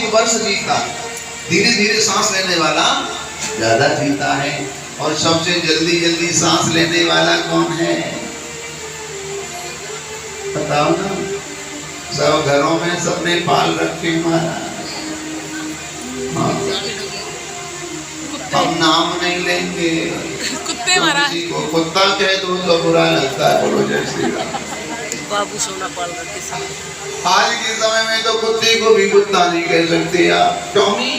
अधिक वर्ष जीता, धीरे धीरे सांस लेने वाला ज्यादा जीता है। और सबसे जल्दी जल्दी सांस लेने वाला कौन है बताओ ना? सब घरों में सबने पाल रखे महाराज। हाँ। हम नाम नहीं लेंगे, कुत्ते महाराज। किसी को कुत्ता कह दो तो बुरा लगता है। बोलो जय श्री राम। बाबू सोना पाल रखे सब। आज के समय में तो कुत्ते को भी कुत्ता नहीं कह सकते आप। टॉमी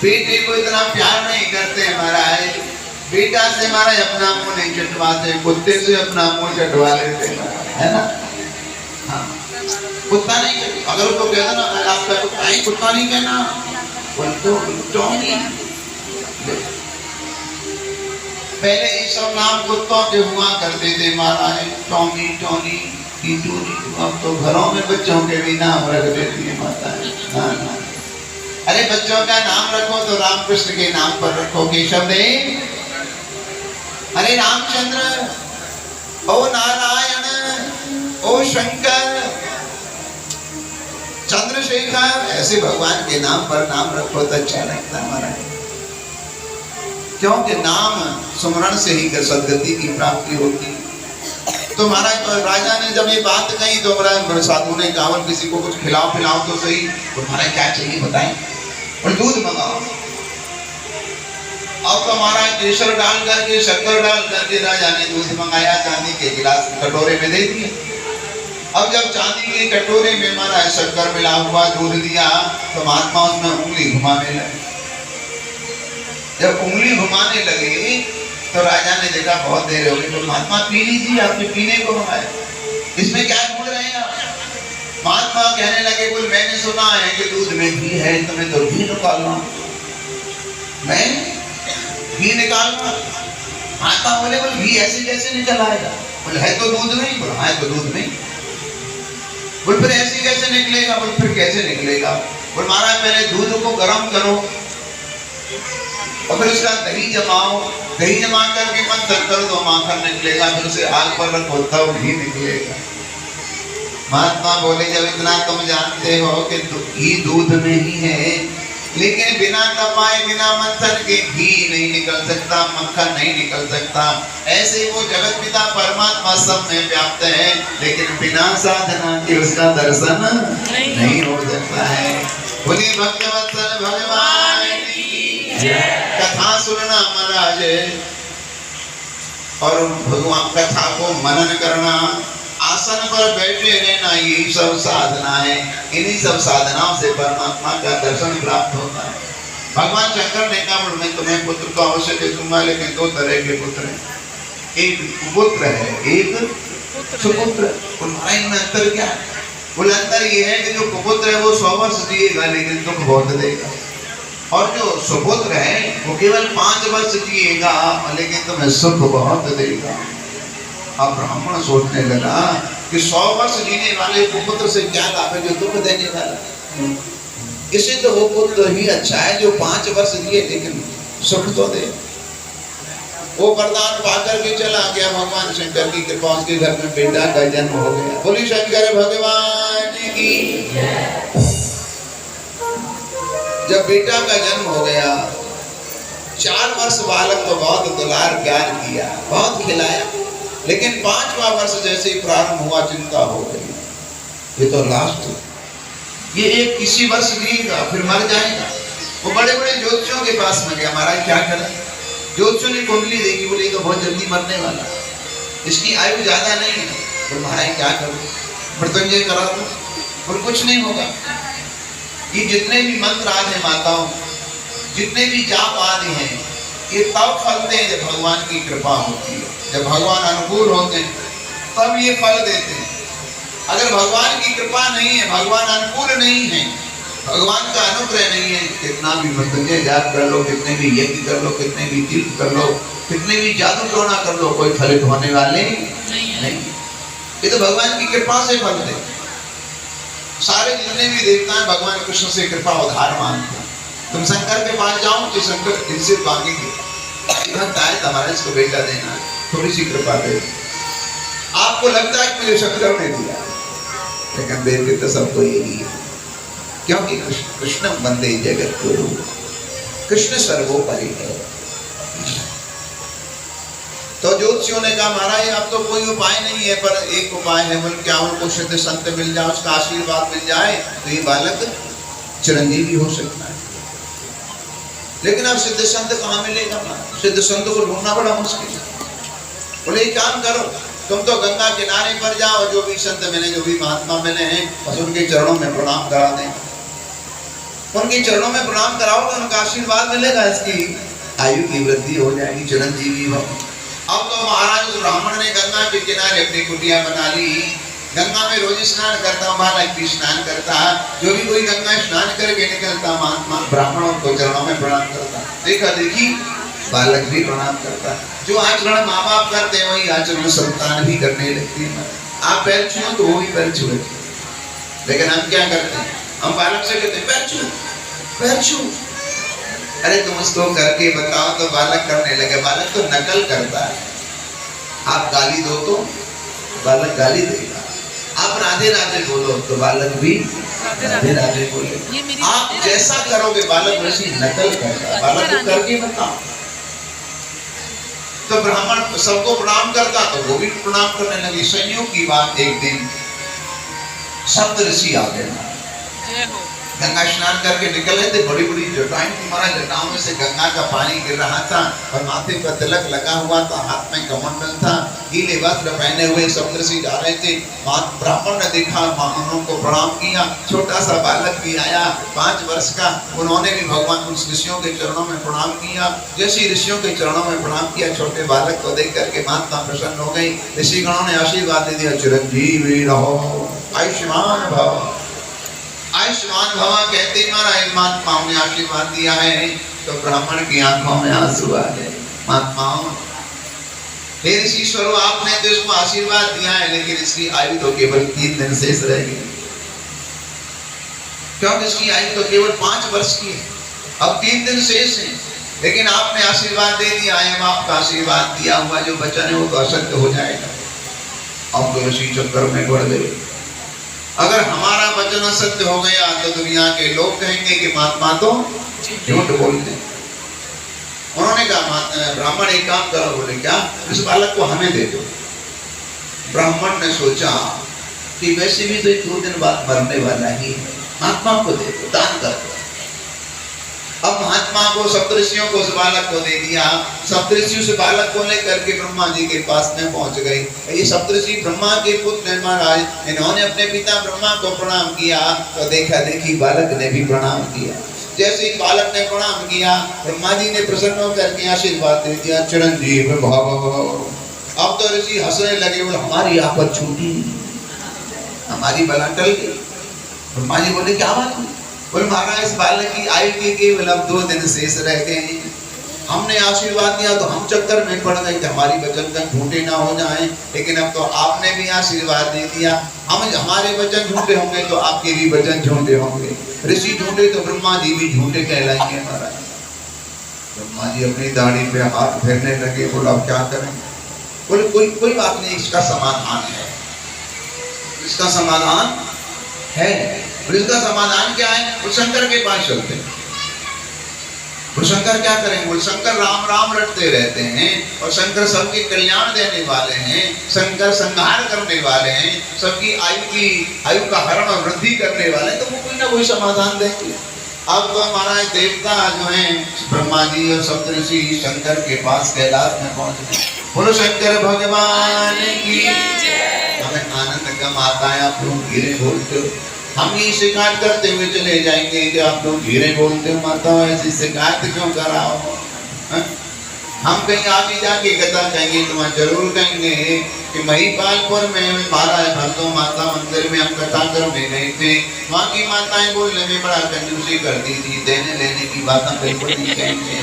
बेटे को इतना प्यार नहीं करते महाराज। बेटा से हमारा अपना मुंह नहीं चटवाते, कुत्ते से अपना मुंह चटवा लेते है ना। हाँ। कुत्ता नहीं कहते, अगर उसको कह दो ना आपका कुत्ता नहीं कहना, तो टॉमी। पहले ये सब नाम कुत्तों के हुआ करते थे महाराज, टॉमी, टॉनी, टीटूनी। अब तो घरों में बच्चों के भी नाम रख देती है माता है। हाँ हाँ। अरे बच्चों का नाम रखो तो रामकृष्ण के नाम पर रखो, केशव देव, अरे रामचंद्र, ओ नारायण, ओ शंकर, चंद्रशेखर, ऐसे भगवान के नाम पर नाम रखो तो अच्छा लगता है हमारा। क्योंकि नाम सुमरण से ही सदगति की प्राप्ति होती। तो महाराज राजा ने जब ये बात कही तो महाराज साधु ने कहा किसी को कुछ खिलाओ पिलाओ तो सही। तो महाराज क्या चाहिए बताएं? और दूध मंगाओ। अब तो महाराज केसर डाल करके शक्कर डाल करके राजा ने दूध मंगाया, चांदी के गिलास कटोरे में दे दिए। अब जब चांदी के कटोरे में महाराज शक्कर मिला हुआ दूध दिया तो महात्मा उसमें उंगली घुमाने लगे। जब उंगली घुमाने लगे तो राजा ने देखा बहुत देर हो गई, तो महात्मा पी लीजिए, आपने पीने को मंगाया, इसमें क्या ढूंढ रहे हैं आप? महात्मा कहने लगे बोल मैंने सुना है कि दूध में घी है, तुम्हें तो घी निकालना। मैं घी निकालना? महात्मा बोले बोल घी ऐसे कैसे निकल आएगा? बोले है तो दूध में। बोला हाँ तो दूध में। बोल फिर ऐसे कैसे निकलेगा? बोल फिर कैसे निकलेगा? बोल महाराज पहले दूध को गर्म करो और फिर उसका दही जमाओ, दही जमा करके मंथन कर दो, माखन निकलेगा, फिर उसे आग पर रखो तब घी निकलेगा। महात्मा बोले जब इतना तुम जानते हो कि घी दूध में ही है, लेकिन बिना तपाए बिना मंथन के घी नहीं निकल सकता, मक्खन नहीं निकल सकता, ऐसे वो जगत पिता परमात्मा सब में व्याप्त है, लेकिन बिना साधना के उसका दर्शन नहीं हो सकता है। बोलिए भक्तवत्सल भगवान की कथा सुनना महाराज, और भगवान कथा को मनन करना, आसन पर बैठे रहना, यही सब साधना है। इन्हीं सब साधनाओं से परमात्मा का दर्शन प्राप्त होता है। भगवान शंकर ने कहा मैं तुम्हें पुत्र को अवश्य दे दूंगा, लेकिन दो तरह के पुत्र हैं, एक कुपुत्र है, एक सुपुत्र। तुम्हारा इनमें अंतर क्या है? बोले अंतर ये है कि जो कुपुत्र है वो 100 वर्ष जिएगा लेकिन दुख बहुत देगा, और जो सुपुत्र है वो केवल 5 वर्ष जिएगा लेकिन तुम्हें सुख बहुत देगा। अब ब्राह्मण सोचने लगा कि 100 वर्ष जीने वाले पुत्र से क्या लाभ है जो दुख देने वाला? इसे तो वो पुत्र ही अच्छा है जो 5 वर्ष जिए लेकिन सुख तो दे। वो वरदान पाकर के चला गया, भगवान शंकर की कृपा उसके घर में बेटा का जन्म हो गया। बोली शंकर भगवान की। जब बेटा का जन्म हो गया, 4 वर्ष बालक तो बहुत दुलार प्यार किया, बहुत खिलाया, लेकिन 5वां वर्ष जैसे ही प्रारंभ हुआ चिंता हो गई, ये तो लास्ट, ये एक किसी वर्ष जिएगा फिर मर जाएगा। वो बड़े बड़े ज्योतिषियों के पास में गया, महाराज क्या करें? ज्योतिषियों ने कुंडली देखी, बोले तो बहुत जल्दी मरने वाला, इसकी आयु ज्यादा नहीं है। बोले महाराज क्या करूं? मृत्युंजय करा दो। बोले कुछ नहीं होगा, ये जितने भी मंत्र आदि हैं माताओं, जितने भी जाप आदि हैं, ये तब फलते हैं जब भगवान की कृपा होती है, जब भगवान अनुकूल होते हैं तब ये फल देते हैं। अगर भगवान की कृपा नहीं है, भगवान अनुकूल नहीं है, भगवान का अनुग्रह नहीं है, कितना भी मृत्युंजय जाप कर लो, कितने भी यज्ञ कर लो, कितने भी तीर्थ कर लो, कितने भी जादू टोना कर लो, कोई फलित होने वाले नहीं। ये तो भगवान की कृपा से फल दे। सारे जितने भी देवता हैं भगवान कृष्ण से कृपा उधार मांगते हैं। तुम शंकर के पास जाओ तो शंकर इनसे मांगेंगे, तुम्हारा इसको बेटा देना, थोड़ी सी कृपा दे। आप आपको लगता है कि मुझे शंकर ने दिया, लेकिन देते तो सबको यही है, क्योंकि कृष्ण वंदे जगत गुरु, कृष्ण सर्वोपरि है। तो ज्योतिषियों ने कहा महाराज अब तो कोई उपाय नहीं है, पर एक उपाय है, बोल क्या उनको सिद्ध संत मिल जाए, उसका आशीर्वाद मिल जाए तो ये बालक चिरंजीवी हो सकता है। लेकिन अब सिद्ध संत कहाँ मिलेगा? सिद्ध संत को ढूंढना बड़ा मुश्किल है। बोले एक काम करो, तुम तो गंगा किनारे पर जाओ, जो भी संत मिले, जो भी महात्मा मिले हैं, बस उनके चरणों में प्रणाम करा दें। उनके चरणों में प्रणाम कराओगे, उनका आशीर्वाद मिलेगा, इसकी आयु की वृद्धि हो जाएगी, चिरंजीवी हो। अब तो महाराज उस ब्राह्मण ने गंगा के किनारे अपनी कुटिया बना ली, गंगा में रोज स्नान करता, बालक भी स्नान करता, जो भी कोई गंगा स्नान करके निकलता, महात्मा ब्राह्मणों को चरणों में प्रणाम करता। देखा देखी बालक भी प्रणाम करता। जो आचरण माँ बाप करते हैं वही आचरण संतान भी करने लगती है। आप पैर छुओ तो वो भी पैर छुए, लेकिन हम क्या करते हैं? हम बालक से कहते हैं पैर छू, पैर छू। अरे तुम उसको करके बताओ तो बालक करने लगे। बालक तो नकल करता है। आप गाली दो तो बालक गाली देगा, आप राधे राधे बोलो तो बालक भी राधे राधे बोले। आप जैसा करोगे बालक वैसी नकल करता है। बालक को करके बताओ। तो ब्राह्मण सबको प्रणाम करता तो वो भी प्रणाम करने लगे। संयोग की बात, एक दिन सप्तऋषि आ गए, गंगा स्नान करके निकले थे। बड़ी बड़ी जटाएं थी, महाराज जटाओं में से गंगा का पानी गिर रहा था और माथे पर तिलक लगा हुआ था, हाथ में कमंडल था, गीले वस्त्र पहने हुए सप्तऋषि जा रहे थे। ब्राह्मण ने देखा, ब्राह्मणों को प्रणाम किया। छोटा सा बालक भी आया 5 वर्ष का, उन्होंने भी भगवान उस ऋषियों के चरणों में प्रणाम किया। जैसे ऋषियों के चरणों में प्रणाम किया, छोटे बालक को देख करके महात्मा प्रसन्न हो गई। ऋषिगणों ने आशीर्वाद दे दिया, चिरंजीवी रहो, आयुष्मान भव, आयुष्मान भवा कहते महाराज महात्माओं ने आशीर्वाद दिया है। तो ब्राह्मण की आंखों में आंसू आ गए। महात्माओं, हे ऋषिश्वरों, आपने तो इसको आशीर्वाद दिया है, लेकिन इसकी आयु तो केवल 3 दिन शेष रह गई, क्योंकि इसकी आयु तो केवल 5 वर्ष की है। अब 3 दिन शेष है, लेकिन आपने आशीर्वाद दे दिया है। आपका आशीर्वाद दिया हुआ जो वचन है वो तो असत्य हो जाएगा। अब तो ऋषि चक्कर में पड़ गए। अगर हमारा वचन असत्य हो गया तो दुनिया के लोग कहेंगे कि महात्मा तो झूठ बोलते। उन्होंने कहा ब्राह्मण एक काम करो। बोले क्या? इस बालक को हमें दे दो। ब्राह्मण ने सोचा कि वैसे भी तो 2 दिन बाद मरने वाला ही है, महात्मा को दे दो, दान कर दो। अब महात्मा को, सप्तऋषियों को उस बालक को दे दिया। सप्तऋषि उस बालक को लेकर के ब्रह्मा जी के पास में पहुंच गए। ये सप्तऋषि ब्रह्मा के पुत्र हैं महाराज। इन्होंने अपने पिता ब्रह्मा को प्रणाम किया तो देखा देखी बालक ने भी प्रणाम किया। जैसे ही बालक ने प्रणाम किया, ब्रह्मा जी ने प्रसन्न होकर के आशीर्वाद दे दिया, चिरंजीव भव। अब तो ऋषि हंसने लगे, बोले हमारी आफत छूटी, हमारी बला टल गई। ब्रह्मा जी बोले क्या बात हुई? बोले महाराज इस बालक की आयु के केवल अब 2 दिन शेष रह गए हैं। हमने आशीर्वाद दिया तो हम चक्कर में पड़ गए कि हमारी वचन कहीं झूठे ना हो जाएं, लेकिन अब तो आपने भी आशीर्वाद दे दिया। हम हमारे वचन झूठे होंगे तो आपके भी वचन झूठे होंगे। ऋषि झूठे तो ब्रह्मा जी भी झूठे कहलाएंगे महाराज। ब्रह्मा जी अपनी दाढ़ी पे हाथ फेरने लगे। बोला अब क्या करें? बोले कोई बात नहीं, इसका समाधान है, इसका समाधान है। और इसका समाधान क्या है? वो शंकर के पास चलते हैं। वो शंकर क्या करेंगे? वो शंकर राम राम रटते रहते हैं और शंकर सबके कल्याण देने वाले हैं, शंकर संहार करने वाले हैं, सबकी आयु का हरण और वृद्धि करने वाले हैं। तो वो कोई ना कोई समाधान देंगे। अब तो महाराज देवता जो हैं ब्रह्मा जी और सप्तऋषि शंकर के पास कैलाश में पहुंच गए। बोलो शंकर भगवान की जय। हमें आनंद कम आता है, आप लोग धीरे बोलते हो। हम ये शिकायत करते हुए चले जाएंगे कि आप लोग धीरे बोलते हो, माता ऐसी शिकायत क्यों कराओ? हम कहीं आगे जाके कथा कहेंगे, तुम्हें जरूर कहेंगे कि महिपालपुर में महाराज भरतो माता मंदिर में हम कथा करने गए थे। वहाँ की माताएं बोलने में बड़ा कंजूसी करती थी, देने लेने की बातें बिल्कुल नहीं कहेंगे।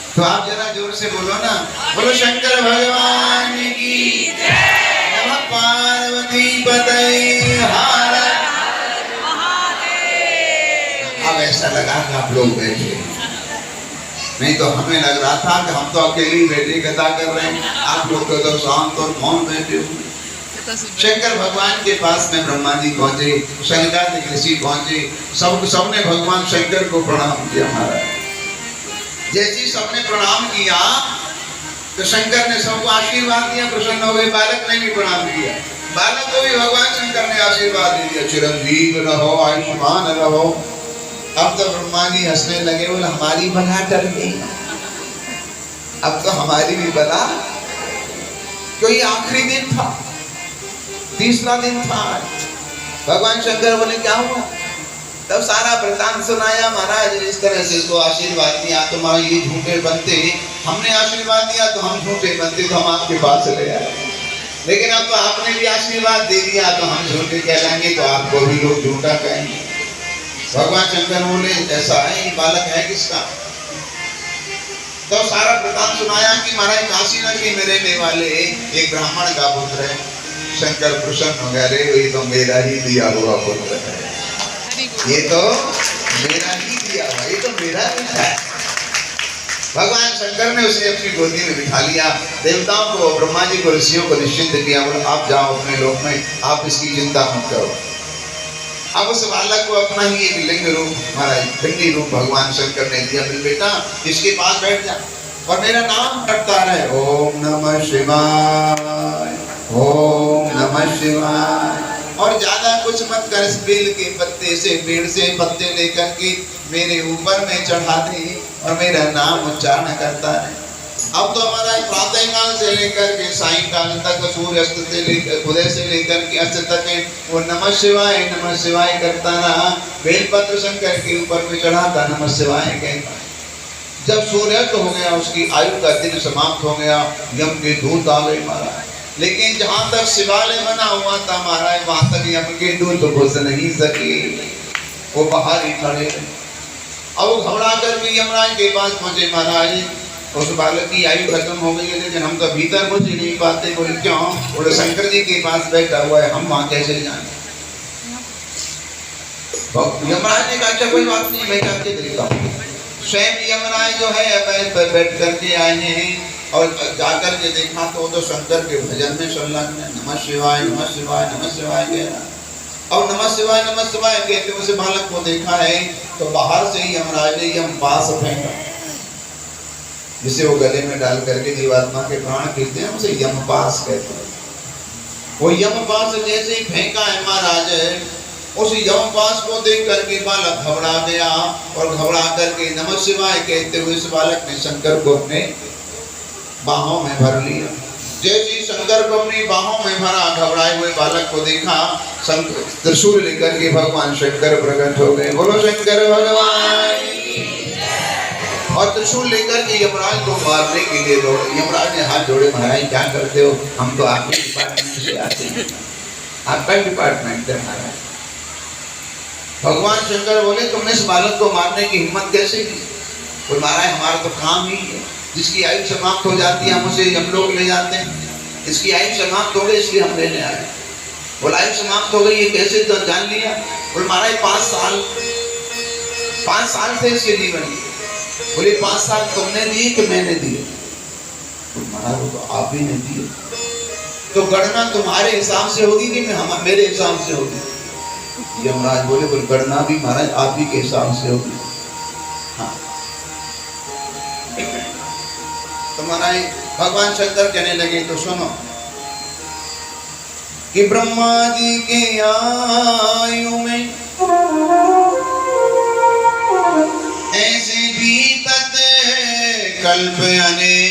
तो आप जरा जोर से बोलो ना, बोलो शंकर भगवान की जय। नमः पार्वती पतये हर महादेव। अब ऐसा लगा कि आप लोग बैठे। नहीं तो हमें लग रहा था कि हम तो अकेले ही बैठे कथा कर रहे हैं, आप लोग तो शांत और मौन बैठे हुए। शंकर भगवान के पास में ब्रह्मा जी पहुंचे, सनकादिक ऋषि पहुंचे, सबने भगवान शंकर को प्रणाम किया। महाराज जैसे सबने प्रणाम किया तो शंकर ने सबको आशीर्वाद दिया, प्रसन्न हो गए। बालक ने भी प्रणाम किया, बालक को भी भगवान शंकर ने आशीर्वाद दे दिया, चिरंजीव रहो, आयुष्मान रहो। अब तो ब्रह्मा जी हंसने लगे, बोले हमारी बला टल गई, अब तो हमारी भी बला, क्योंकि आखिरी दिन था, तीसरा दिन था। भगवान शंकर बोले क्या हुआ? तब सारा वृतांत सुनाया। महाराज इस तरह से इसको आशीर्वाद दिया, तुम्हारे ये झूठे बनते, हमने आशीर्वाद दिया तो हम झूठे बनते, तो हम आपके पास चले आए, लेकिन अब तो आपने भी आशीर्वाद दे दिया तो हम झूठे कहलाएंगे, तो आपको भी लोग झूठा कहेंगे। भगवान शंकर बोले ऐसा है, ये बालक है किसका? तो सारा वृतांत सुनाया कि महाराज काशी नगर के में रहने वाले एक ब्राह्मण का पुत्र है। शंकर प्रसन्न हो गया, रे ये तो मेरा ही दिया हुआ पुत्र है, ये तो मेरा ही दिया हुआ, ये तो मेरा बेटा है। भगवान शंकर ने उसे अपनी गोदी में बिठा लिया। देवताओं को, ब्रह्मा जी को, ऋषियों को निश्चिंत किया, बोले आप जाओ अपने लोक में, आप इसकी चिंता मत करो। अब उस बालक को अपना ही एक लिंग रूप, महाराज पिंडी रूप भगवान शंकर ने दिया। बोले बेटा इसके पास बैठ जा और मेरा नाम रटता रहे, ओम नमः शिवाय, ओम नमः शिवाय। और ज्यादा कुछ मत कर, इस बेल के पत्ते से, पेड़ से पत्ते लेकर के मेरे ऊपर में चढ़ा दे और मेरा नाम उच्चारण करता है। अब तो हमारा प्रातः काल से लेकर के सायंकाल तक, सूर्य अस्त से लेकर, उदय से लेकर के अस्त तक वो नमः शिवाय करता रहा। बेलपत्र शंकर के ऊपर में चढ़ाता, नमः शिवाय कहता। जब सूर्यास्त हो गया, उसकी आयु का दिन समाप्त हो गया, यम के दूत आ गए महाराज। लेकिन जहां तक शिवालय बना हुआ था महाराज, वहां तक यम के दूत घुस नहीं सके, वो बाहर ही खड़े रहे। अब वो घबरा कर भी यमराज के पास पहुंचे। महाराज उस बालक की आयु खत्म हो गई है, लेकिन हम तो भीतर घुस ही नहीं पाते। बोले क्यों? बोले शंकर जी के पास बैठा हुआ है, हम वहां कैसे जाएं? यमराज ने कहा अच्छा कोई बात नहीं, मैं जाके देखता हूँ। स्वयं यमराज जो है बैठ करके आए हैं और जाकर के देखा तो शंकर के भजन में संलग्न है, नमः शिवाय नमः शिवाय नमः शिवाय कह रहा। और नमः शिवाय कहते उस बालक को देखा है तो बाहर से ही यमराज ने यम पास फेंका, जिसे वो गले में डाल करके जीवात्मा के प्राण खींचते हैं, उसे यम पास कहते हैं। वो यम पास जैसे ही फेंका है महाराज, उस यम पास को देख करके बालक घबरा गया और घबरा करके नमः शिवाय कहते हुए इस बालक ने शंकर को अपने बाहों में भर लिया। जैसे शंकर को अपनी बाहों में भरा, घबराए हुए बालक को देखा, त्रिशूल लेकर के भगवान शंकर प्रकट हो गए। बोलो शंकर भगवान। और त्रिशूल लेकर के यमराज को मारने के लिए दौड़े। यमराज ने हाथ जोड़े, महाराज क्या करते हो? हम तो आपके डिपार्टमेंट से आते हैं, आपका डिपार्टमेंट है महाराज। भगवान शंकर बोले तुमने इस बालक को मारने की हिम्मत कैसे की? बोले महाराज हमारा तो काम ही है, जिसकी आयु समाप्त हो जाती है हम उसे हम लोग ले जाते हैं। इसकी आयु समाप्त हो गई इसलिए हम लेने आए। बोला आयु समाप्त हो गई ये कैसे तो जान लिया? बोले महाराज 5 साल से इसके जीवन की। बोले 5 साल तुमने दिए कि मैंने दिए? बोले महाराज वो तो आप ही ने दिए। तो गणना तुम्हारे हिसाब से होगी कि मेरे हिसाब से होगी? यमराज बोले गणना भी महाराज आप ही के हिसाब से होगी। हाँ तो महाराज भगवान शंकर कहने लगे तो सुनो कि ब्रह्मा जी के आयु में ऐसे भी तत् कल्प अनेक